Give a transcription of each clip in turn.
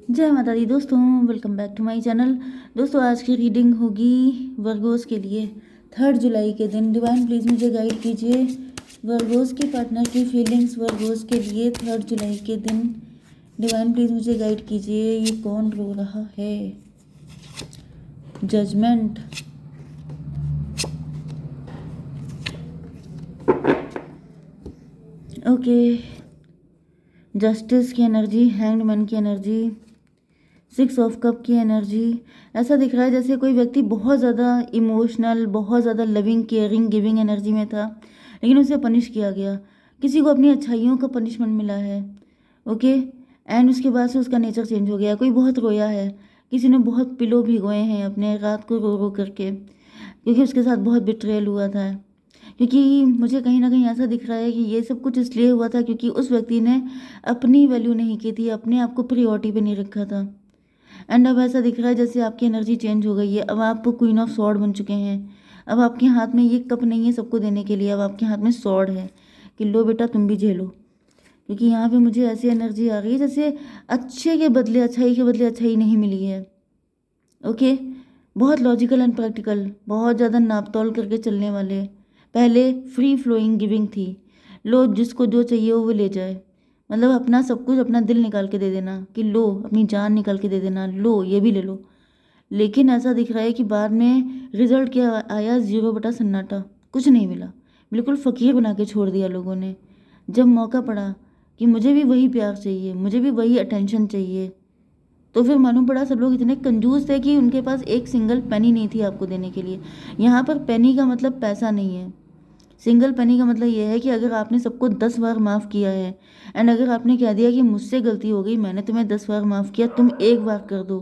जय माता दी दोस्तों, welcome back to my channel. दोस्तों आज की रीडिंग होगी वर्गोस के लिए 3 जुलाई के दिन। डिवाइन प्लीज़ मुझे गाइड कीजिए वर्गोस के पार्टनर की फीलिंग्स वर्गोस के लिए 3 जुलाई के दिन। डिवाइन प्लीज़ मुझे गाइड कीजिए, ये कौन रो रहा है? जजमेंट, ओके, जस्टिस की एनर्जी, हैंग्ड मैन की एनर्जी, 6 ऑफ कप की एनर्जी। ऐसा दिख रहा है जैसे कोई व्यक्ति बहुत ज़्यादा इमोशनल, बहुत ज़्यादा लविंग, केयरिंग, गिविंग एनर्जी में था, लेकिन उसे पनिश किया गया। किसी को अपनी अच्छाइयों का पनिशमेंट मिला है, ओके। एंड उसके बाद से उसका नेचर चेंज हो गया। कोई बहुत रोया है, किसी ने बहुत पिलो भिगोए हैं अपने रात को रो रो करके, क्योंकि उसके साथ बहुत बिट्रेयल हुआ था। क्योंकि मुझे कहीं ना कहीं ऐसा दिख रहा है कि ये सब कुछ इसलिए हुआ था क्योंकि उस व्यक्ति ने अपनी वैल्यू नहीं की थी, अपने आप को प्रियोरिटी पे नहीं रखा था। एंड अब ऐसा दिख रहा है जैसे आपकी एनर्जी चेंज हो गई है। अब आप क्वीन ऑफ सॉर्ड बन चुके हैं। अब आपके हाथ में ये कप नहीं है सबको देने के लिए, अब आपके हाथ में सॉर्ड है कि लो बेटा तुम भी झेलो। क्योंकि यहाँ पे मुझे ऐसी एनर्जी आ रही है जैसे अच्छे के बदले अच्छाई के बदले अच्छाई नहीं मिली है, ओके। बहुत लॉजिकल एंड प्रैक्टिकल, बहुत ज़्यादा नाप तोल करके चलने वाले। पहले फ्री फ्लोइंग गिविंग थी, लो जिसको जो चाहिए वो ले जाए। मतलब अपना सब कुछ, अपना दिल निकाल के दे देना कि लो, अपनी जान निकाल के दे देना, लो ये भी ले लो। लेकिन ऐसा दिख रहा है कि बाद में रिजल्ट क्या आया? 0 बटा सन्नाटा, कुछ नहीं मिला। बिल्कुल फ़कीर बना के छोड़ दिया लोगों ने। जब मौका पड़ा कि मुझे भी वही प्यार चाहिए, मुझे भी वही अटेंशन चाहिए, तो फिर मालूम पड़ा सब लोग इतने कंजूस थे कि उनके पास एक सिंगल पेनी नहीं थी आपको देने के लिए। यहाँ पर पेनी का मतलब पैसा नहीं है। सिंगल पेनी का मतलब यह है कि अगर आपने सबको 10 बार माफ़ किया है, एंड अगर आपने कह दिया कि मुझसे गलती हो गई, मैंने तुम्हें 10 बार माफ़ किया, तुम एक बार कर दो,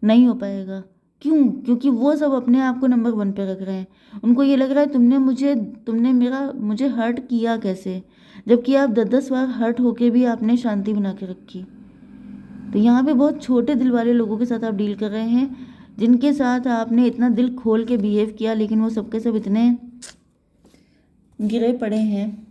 नहीं हो पाएगा। क्यों? क्योंकि वो सब अपने आप को नंबर 1 पे रख रहे हैं। उनको ये लग रहा है तुमने हर्ट किया कैसे, जबकि आप 10 10 बार हर्ट होके भी आपने शांति बना के रखी। तो यहाँ पे बहुत छोटे दिल वाले लोगों के साथ आप डील कर रहे हैं, जिनके साथ आपने इतना दिल खोल के बिहेव किया, लेकिन वो सबके सब इतने गिरे पड़े हैं,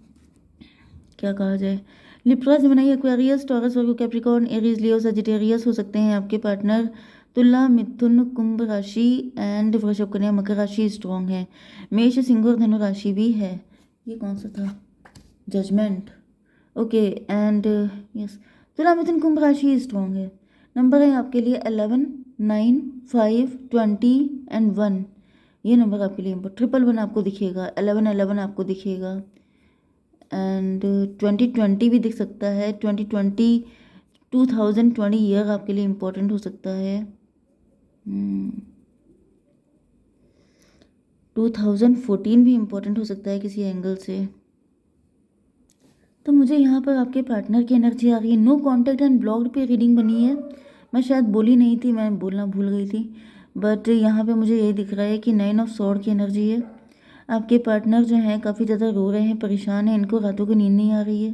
क्या कहा जाए। लिब्रा, जेमिनी, एक्वेरियस, टॉरस, वर्गो, कैप्रिकॉर्न, एरीज, लियो, सजिटेरियस हो सकते हैं आपके पार्टनर। तुला, मिथुन, कुंभ राशि एंड वृषभ, कन्या, मकर राशि स्ट्रॉन्ग है। मेष, सिंह और धनु राशि भी है। ये कौन सा था? Judgement, okay. एंड यस, तुला, मिथुन, कुंभ राशि स्ट्रॉन्ग है। नंबर है आपके लिए 11, 9, 5, 20 एंड 1। ये नंबर आपके लिए 111 आपको दिखेगा, 1111 आपको दिखेगा, एंड 2020 भी दिख सकता है। 2020, 2020 ईयर आपके लिए इम्पोर्टेंट हो सकता है। 2014 भी इम्पोर्टेंट हो सकता है किसी एंगल से। तो मुझे यहाँ पर आपके पार्टनर की एनर्जी आ रही है। नो कॉन्टैक्ट एंड ब्लॉक्ड पे रीडिंग बनी है। मैं शायद बोली नहीं थी, मैं बोलना भूल गई थी, बट यहाँ पे मुझे यही दिख रहा है कि 9 ऑफ सॉर्ड की एनर्जी है। आपके पार्टनर जो हैं काफ़ी ज़्यादा रो रहे हैं, परेशान हैं, इनको रातों को नींद नहीं आ रही है,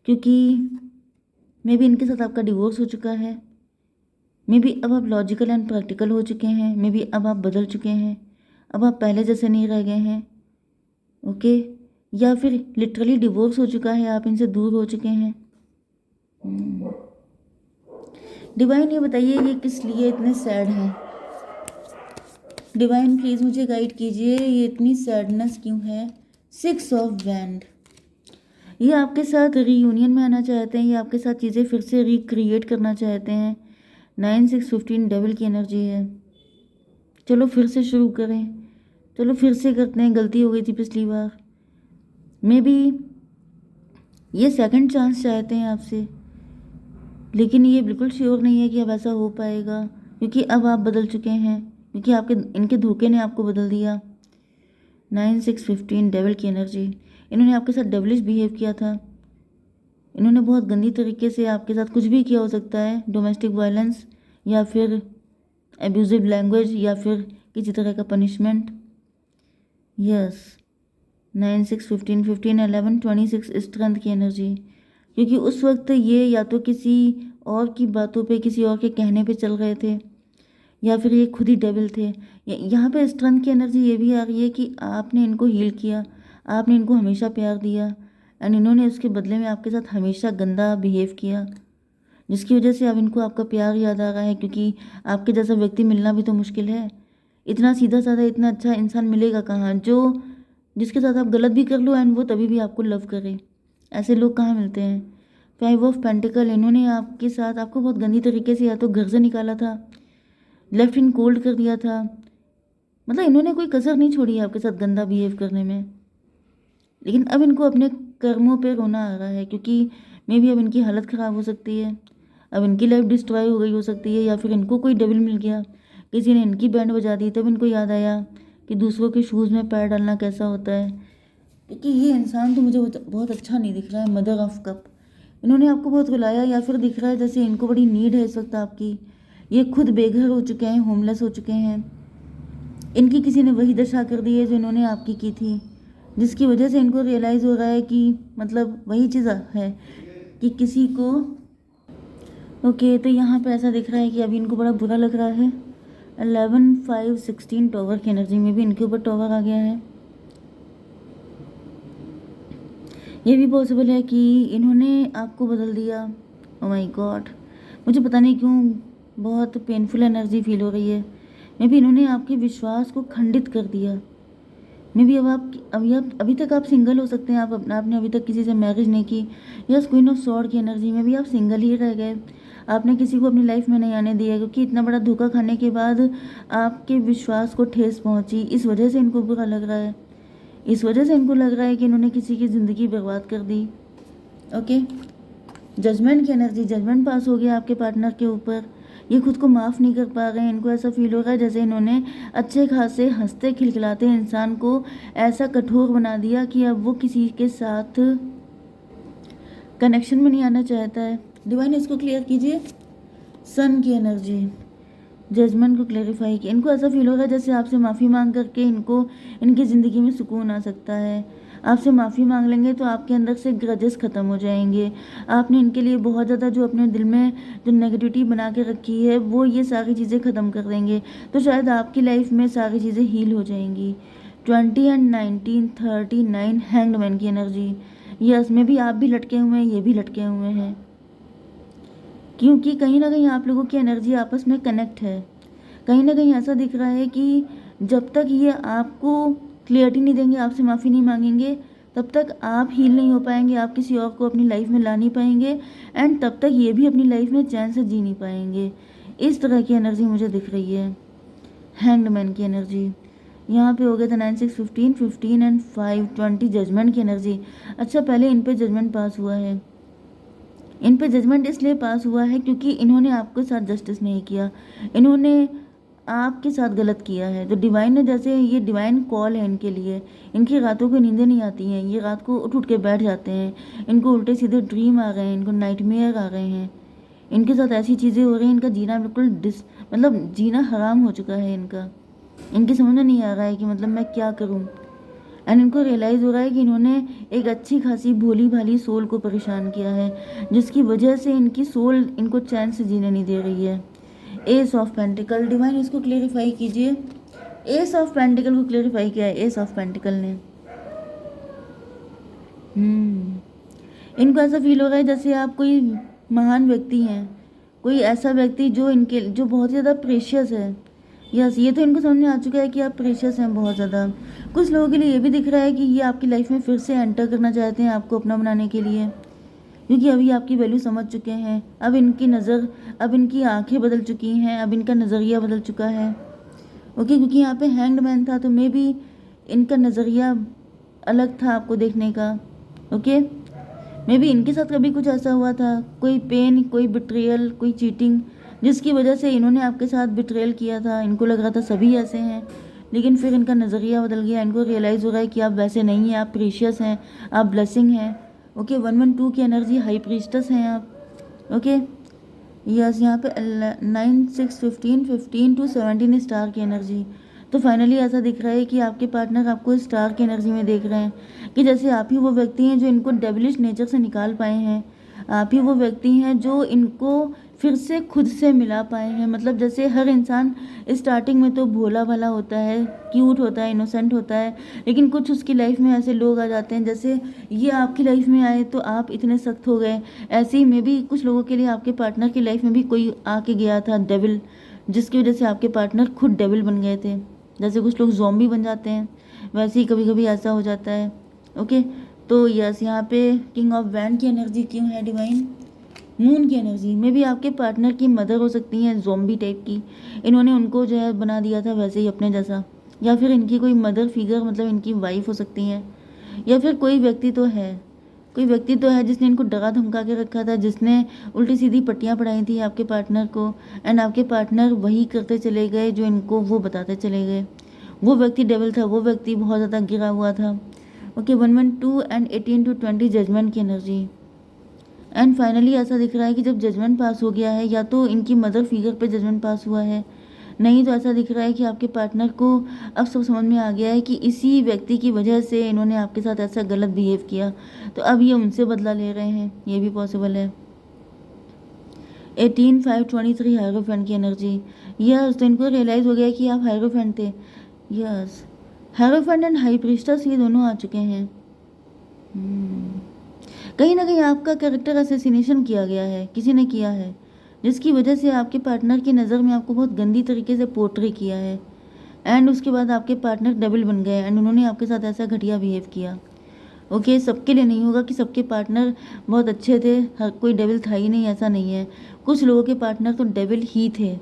क्योंकि मे बी इनके साथ आपका डिवोर्स हो चुका है। मे बी अब आप लॉजिकल एंड प्रैक्टिकल हो चुके हैं। मे बी अब आप बदल चुके हैं, अब आप पहले जैसे नहीं रह गए हैं, ओके। या फिर लिटरली डिवोर्स हो चुका है, आप इनसे दूर हो चुके हैं। डिवाइन ये बताइए ये किस लिए इतने सैड हैं? डिवाइन प्लीज़ मुझे गाइड कीजिए, ये इतनी सैडनेस क्यों है? 6 ऑफ वैंड, ये आपके साथ रीयूनियन में आना चाहते हैं, ये आपके साथ चीज़ें फिर से रिक्रिएट करना चाहते हैं। 9, 6, 15 डेविल की एनर्जी है। चलो फिर से शुरू करें, चलो फिर से करते हैं, गलती हो गई थी पिछली बार। मे बी ये सेकंड चांस चाहते हैं आपसे, लेकिन ये बिल्कुल श्योर नहीं है कि अब ऐसा हो पाएगा, क्योंकि अब आप बदल चुके हैं, क्योंकि आपके इनके धोखे ने आपको बदल दिया। 9, 6, 15 डेविल की एनर्जी, इन्होंने आपके साथ डेविलिश बिहेव किया था। इन्होंने बहुत गंदी तरीके से आपके साथ कुछ भी किया हो सकता है, डोमेस्टिक वायलेंस या फिर एब्यूजिव लैंग्वेज या फिर किसी तरह का पनिशमेंट। यस, 9, 6, 15, 15, 11, 26 स्ट्रेंथ की एनर्जी, क्योंकि उस वक्त ये या तो किसी और की बातों पे, किसी और के कहने पे चल रहे थे, या फिर ये खुद ही डेविल थे। यहाँ पे स्ट्रेंथ की एनर्जी ये भी आ रही है कि आपने इनको हील किया, आपने इनको हमेशा प्यार दिया, एंड इन्होंने उसके बदले में आपके साथ हमेशा गंदा बिहेव किया। जिसकी वजह से अब इनको आपका प्यार याद आ रहा है, क्योंकि आपके जैसा व्यक्ति मिलना भी तो मुश्किल है। इतना सीधा साधा इतना अच्छा इंसान मिलेगा कहाँ, जो जिसके साथ आप गलत भी कर लो एंड वो तभी भी आपको लव करे। ऐसे लोग कहाँ मिलते हैं। 5 ऑफ पेंटिकल, इन्होंने आपके साथ आपको बहुत गंदी तरीके से या तो घर से निकाला था, लेफ्ट इन कोल्ड कर दिया था। मतलब इन्होंने कोई कसर नहीं छोड़ी है आपके साथ गंदा बिहेव करने में। लेकिन अब इनको अपने कर्मों पे रोना आ रहा है, क्योंकि मे बी अब इनकी हालत ख़राब हो सकती है, अब इनकी लाइफ डिस्ट्रॉय हो गई हो सकती है, या फिर इनको कोई डेविल मिल गया, किसी ने इनकी बैंड बजा दी, तब इनको याद आया कि दूसरों के शूज़ में पैर डालना कैसा होता है। क्योंकि ये इंसान तो मुझे बहुत अच्छा नहीं दिख रहा है। मदर ऑफ कप, इन्होंने आपको बहुत रुलाया, या फिर दिख रहा है जैसे इनको बड़ी नीड है इस वक्त आपकी। ये खुद बेघर हो चुके हैं, होमलेस हो चुके हैं। इनकी किसी ने वही दशा कर दी है जो इन्होंने आपकी की थी, जिसकी वजह से इनको रियलाइज़ हो रहा है कि मतलब वही चीज़ है कि किसी को ओके। तो यहाँ पे ऐसा दिख रहा है कि अभी इनको बड़ा बुरा लग रहा है। 11 5 16 टॉवर की एनर्जी में भी इनके ऊपर टॉवर आ गया है। ये भी पॉसिबल है कि इन्होंने आपको बदल दिया। ओ माय गॉड, मुझे पता नहीं क्यों बहुत पेनफुल एनर्जी फील हो रही है। मे बी इन्होंने आपके विश्वास को खंडित कर दिया। मे बी अब आप अभी तक आप सिंगल हो सकते हैं। आपने अभी तक किसी से मैरिज नहीं की। यस, क्वीन ऑफ स्वॉर्ड की एनर्जी में भी आप सिंगल ही रह गए। आपने किसी को अपनी लाइफ में नहीं आने दिया, क्योंकि इतना बड़ा धोखा खाने के बाद आपके विश्वास को ठेस पहुंची। इस वजह से इनको बुरा लग रहा है। इस वजह से इनको लग रहा है कि इन्होंने किसी की ज़िंदगी बर्बाद कर दी। ओके, जजमेंट की एनर्जी, जजमेंट पास हो गया आपके पार्टनर के ऊपर। ये खुद को माफ़ नहीं कर पा रहे हैं। इनको ऐसा फील हो रहा है जैसे इन्होंने अच्छे खासे हंसते खिलखिलाते इंसान को ऐसा कठोर बना दिया कि अब वो किसी के साथ कनेक्शन में नहीं आना चाहता है। डिवाइन, इसको क्लियर कीजिए। सन की एनर्जी, जजमेंट को क्लेरिफाई किया। इनको ऐसा फील हो रहा है जैसे आपसे माफ़ी मांग करके इनको इनकी ज़िंदगी में सुकून आ सकता है। आपसे माफ़ी मांग लेंगे तो आपके अंदर से ग्रजेस ख़त्म हो जाएंगे। आपने इनके लिए बहुत ज़्यादा जो अपने दिल में जो नेगेटिविटी बना के रखी है, वो ये सारी चीज़ें ख़त्म कर देंगे। तो शायद आपकी लाइफ में सारी चीज़ें हील हो जाएंगी। 20 एंड 19 39 हैंग्ड मैन की एनर्जी। यस, में भी आप भी लटके हुए हैं, ये भी लटके हुए हैं, क्योंकि कहीं ना कहीं आप लोगों की एनर्जी आपस में कनेक्ट है। कहीं ना कहीं ऐसा दिख रहा है कि जब तक ये आपको क्लियरिटी नहीं देंगे, आपसे माफ़ी नहीं मांगेंगे, तब तक आप हील नहीं हो पाएंगे, आप किसी और को अपनी लाइफ में ला नहीं पाएंगे, एंड तब तक ये भी अपनी लाइफ में चैन से जी नहीं पाएंगे। इस तरह की एनर्जी मुझे दिख रही है। हैंग्ड मैन की एनर्जी यहाँ पे हो गया था 9 6 15 15 एंड 5 20 जजमेंट की एनर्जी। अच्छा, पहले इन पे जजमेंट पास हुआ है। इन पे जजमेंट इसलिए पास हुआ है क्योंकि इन्होंने आपके साथ जस्टिस नहीं किया, इन्होंने आपके साथ गलत किया है। तो डिवाइन ने, जैसे ये डिवाइन कॉल है इनके लिए, इनकी रातों को नींदें नहीं आती हैं, ये रात को उठ उठ के बैठ जाते हैं, इनको उल्टे सीधे ड्रीम आ रहे हैं, इनको नाइटमेयर आ रहे हैं, इनके साथ ऐसी चीज़ें हो रही हैं, इनका जीना बिल्कुल मतलब जीना हराम हो चुका है इनका। इनकी समझ में नहीं आ रहा है कि मतलब मैं क्या करूं। एंड इनको रियलाइज़ हो रहा है कि इन्होंने एक अच्छी खासी भोली भाली सोल को परेशान किया है, जिसकी वजह से इनकी सोल इनको चैन से जीने नहीं दे रही है। एस ऑफ पेंटिकल, डिवाइन इसको क्लेरिफाई कीजिए। एस ऑफ पेंटिकल को क्लेरिफाई किया है एस ऑफ पेंटिकल ने। इनको ऐसा फील हो रहा है जैसे आप कोई महान व्यक्ति हैं, कोई ऐसा व्यक्ति जो बहुत ज़्यादा प्रेशियस है। यस, ये तो इनको समझ में आ चुका है कि आप प्रेशियस हैं बहुत ज़्यादा। कुछ लोगों के लिए ये भी दिख रहा है कि ये आपकी लाइफ में फिर से एंटर करना चाहते हैं आपको अपना बनाने के लिए, क्योंकि अभी आपकी वैल्यू समझ चुके हैं। अब इनकी आंखें बदल चुकी हैं, अब इनका नज़रिया बदल चुका है। ओके, क्योंकि यहाँ पे हैंग्ड मैन था, तो मे बी इनका नज़रिया अलग था आपको देखने का। ओके, मे बी इनके साथ कभी कुछ ऐसा हुआ था, कोई पेन, कोई बिट्रेयल, कोई चीटिंग, जिसकी वजह से इन्होंने आपके साथ बिट्रेयल किया था। इनको लग रहा था सभी ऐसे हैं, लेकिन फिर इनका नज़रिया बदल गया। इनको रियलाइज़ हो रहा है कि आप वैसे नहीं हैं, आप प्रीशियस हैं, आप ब्लेसिंग हैं। ओके, 112 की एनर्जी, हाई प्रीस्टस हैं आप। ओके, यस, यहाँ पे 9 6 15 15 to 17 स्टार की एनर्जी। तो फाइनली ऐसा दिख रहा है कि आपके पार्टनर आपको स्टार की एनर्जी में देख रहे हैं, कि जैसे आप ही वो व्यक्ति हैं जो इनको डेविलिश नेचर से निकाल पाए हैं। आप ही वो व्यक्ति हैं जो इनको फिर से खुद से मिला पाए हैं। मतलब जैसे हर इंसान स्टार्टिंग में तो भोला भाला होता है, क्यूट होता है, इनोसेंट होता है, लेकिन कुछ उसकी लाइफ में ऐसे लोग आ जाते हैं, जैसे ये आपकी लाइफ में आए तो आप इतने सख्त हो गए। ऐसे ही में भी कुछ लोगों के लिए आपके पार्टनर की लाइफ में भी कोई आके गया था डेविल, जिसकी वजह से आपके पार्टनर खुद डेविल बन गए थे। जैसे कुछ लोग ज़ॉम्बी बन जाते हैं, वैसे ही कभी कभी ऐसा हो जाता है। ओके, तो यस, यहाँ पे किंग ऑफ वैंड की एनर्जी क्यों है डिवाइन? मून की एनर्जी में भी आपके पार्टनर की मदर हो सकती है ज़ॉम्बी टाइप की, इन्होंने उनको जो है बना दिया था वैसे ही अपने जैसा, या फिर इनकी कोई मदर फिगर मतलब इनकी वाइफ हो सकती हैं, या फिर कोई व्यक्ति तो है जिसने इनको डरा धमका के रखा था, जिसने उल्टी सीधी पट्टियाँ पढ़ाई थी आपके पार्टनर को, एंड आपके पार्टनर वही करते चले गए जो इनको वो बताते चले गए। वो व्यक्ति डेविल था, वो व्यक्ति बहुत ज़्यादा गिरा हुआ था। ओके, 112 एंड 18 to 20 जजमेंट की एनर्जी। एंड फाइनली ऐसा दिख रहा है कि जब जजमेंट पास हो गया है, या तो इनकी मदर फिगर पे जजमेंट पास हुआ है, नहीं तो ऐसा दिख रहा है कि आपके पार्टनर को अब सब समझ में आ गया है कि इसी व्यक्ति की वजह से इन्होंने आपके साथ ऐसा गलत बिहेव किया, तो अब ये उनसे बदला ले रहे हैं, ये भी पॉसिबल है। 18/5/23 हायरोफेंट की एनर्जी। यस, तो इनको रियलाइज़ हो गया कि आप हायरोफेंट थे। यस, हायरोफेंट एंड हाई प्रीस्टस ये दोनों आ चुके हैं। कहीं ना कहीं आपका कैरेक्टर असैसिनेशन किया गया है, किसी ने किया है, जिसकी वजह से आपके पार्टनर की नज़र में आपको बहुत गंदी तरीके से पोर्ट्रे किया है, एंड उसके बाद आपके पार्टनर डेविल बन गए एंड उन्होंने आपके साथ ऐसा घटिया बिहेव किया। ओके, सबके लिए नहीं होगा कि सबके पार्टनर बहुत अच्छे थे, हर कोई डेविल था ही नहीं, ऐसा नहीं है। कुछ लोगों के पार्टनर तो डेविल ही थे,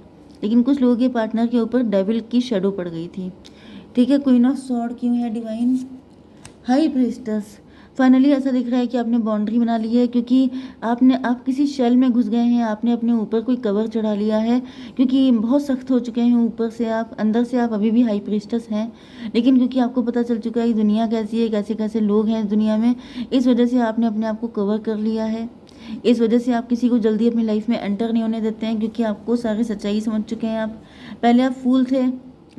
लेकिन कुछ लोगों के पार्टनर के ऊपर डेविल की शेडो पड़ गई थी। ठीक है, क्वीन ऑफ सॉर्ड क्यों है डिवाइन? हाई प्रीस्टस। फाइनली ऐसा दिख रहा है कि आपने बाउंड्री बना ली है, क्योंकि आप किसी शेल में घुस गए हैं, आपने अपने ऊपर कोई कवर चढ़ा लिया है, क्योंकि बहुत सख्त हो चुके हैं ऊपर से आप, अंदर से आप अभी भी हाई प्रीस्टस हैं, लेकिन क्योंकि आपको पता चल चुका है कि दुनिया कैसी है, कैसे कैसे लोग हैं इस दुनिया में, इस वजह से आपने अपने आप को कवर कर लिया है। इस वजह से आप किसी को जल्दी अपनी लाइफ में एंटर नहीं होने देते हैं, क्योंकि आपको सारी सच्चाई समझ चुके हैं आप। पहले आप फूल थे,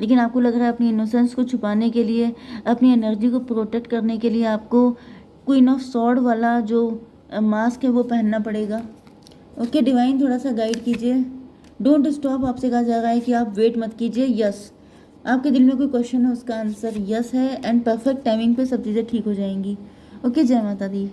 लेकिन आपको लग रहा है अपनी इनोसेंस को छुपाने के लिए, अपनी एनर्जी को प्रोटेक्ट करने के लिए आपको क्वीन ऑफ सॉर्ड वाला जो मास्क है वो पहनना पड़ेगा। ओके डिवाइन, थोड़ा सा गाइड कीजिए। डोंट स्टॉप आपसे कहा जा रहा है कि आप वेट मत कीजिए। यस, आपके दिल में कोई क्वेश्चन है, उसका आंसर यस है, एंड परफेक्ट टाइमिंग पे सब चीज़ें ठीक हो जाएंगी। ओके, जय माता दी।